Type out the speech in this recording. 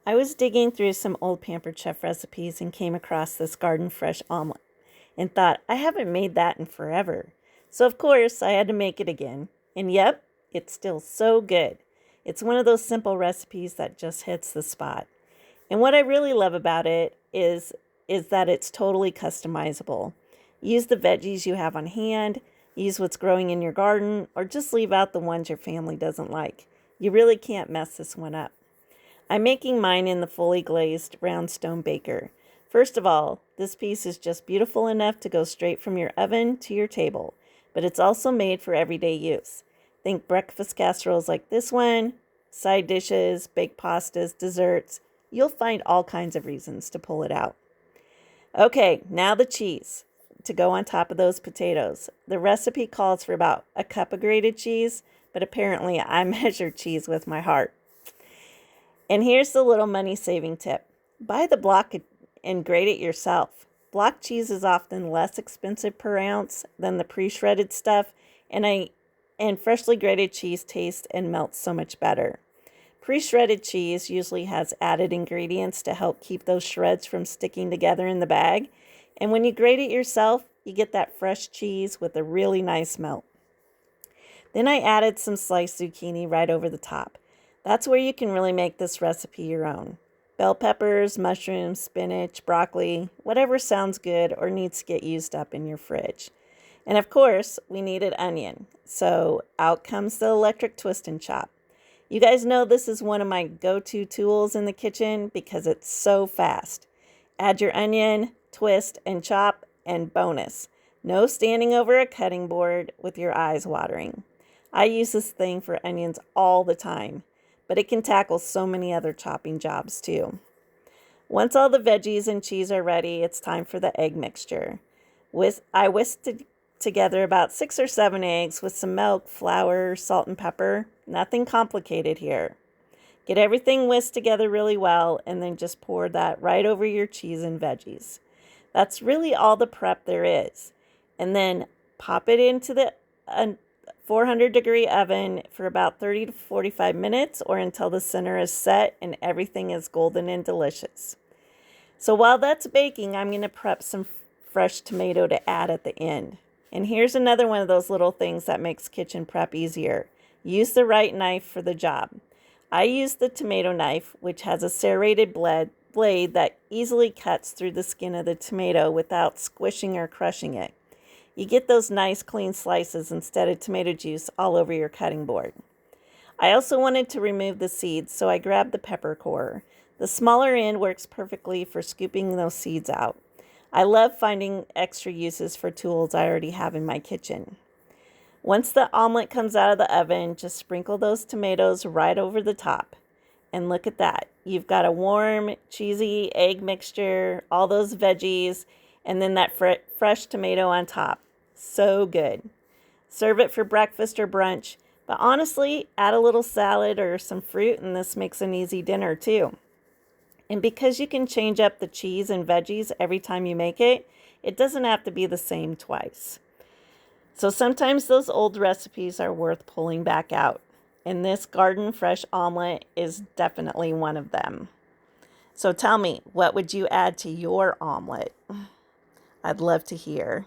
I was digging through some old Pampered Chef recipes and came across this Garden Fresh Omelet and thought, I haven't made that in forever. So, of course, I had to make it again. And yep, it's still so good. It's one of those simple recipes that just hits the spot. And what I really love about it is that it's totally customizable. Use the veggies you have on hand, use what's growing in your garden, or just leave out the ones your family doesn't like. You really can't mess this one up. I'm making mine in the fully glazed round stone baker. First of all, this piece is just beautiful enough to go straight from your oven to your table, but it's also made for everyday use. Think breakfast casseroles like this one, side dishes, baked pastas, desserts. You'll find all kinds of reasons to pull it out. Okay, now the cheese to go on top of those potatoes. The recipe calls for about a cup of grated cheese, but apparently I measured cheese with my heart. And here's the little money-saving tip. Buy the block and grate it yourself. Block cheese is often less expensive per ounce than the pre-shredded stuff, and freshly grated cheese tastes and melts so much better. Pre-shredded cheese usually has added ingredients to help keep those shreds from sticking together in the bag, and when you grate it yourself, you get that fresh cheese with a really nice melt. Then I added some sliced zucchini right over the top. That's where you can really make this recipe your own. Bell peppers, mushrooms, spinach, broccoli, whatever sounds good or needs to get used up in your fridge. And of course, we needed onion. So out comes the electric twist and chop. You guys know this is one of my go-to tools in the kitchen because it's so fast. Add your onion, twist, and chop, and bonus. No standing over a cutting board with your eyes watering. I use this thing for onions all the time, but it can tackle so many other chopping jobs too. Once all the veggies and cheese are ready, it's time for the egg mixture. I whisked together about 6 or 7 eggs with some milk, flour, salt, and pepper. Nothing complicated here. Get everything whisked together really well and then just pour that right over your cheese and veggies. That's really all the prep there is. And then pop it into the 400-degree oven for about 30 to 45 minutes or until the center is set and everything is golden and delicious. So while that's baking, I'm going to prep some fresh tomato to add at the end. And here's another one of those little things that makes kitchen prep easier. Use the right knife for the job. I use the tomato knife, which has a serrated blade that easily cuts through the skin of the tomato without squishing or crushing it. You get those nice clean slices instead of tomato juice all over your cutting board. I also wanted to remove the seeds, so I grabbed the pepper core. The smaller end works perfectly for scooping those seeds out. I love finding extra uses for tools I already have in my kitchen. Once the omelet comes out of the oven, just sprinkle those tomatoes right over the top. And look at that. You've got a warm, cheesy egg mixture, all those veggies, and then that fresh tomato on top. So good. Serve it for breakfast or brunch, but honestly, add a little salad or some fruit, and this makes an easy dinner too. And because you can change up the cheese and veggies every time you make it, it doesn't have to be the same twice. So sometimes those old recipes are worth pulling back out. And this Garden Fresh Omelet is definitely one of them. So tell me, what would you add to your omelet? I'd love to hear.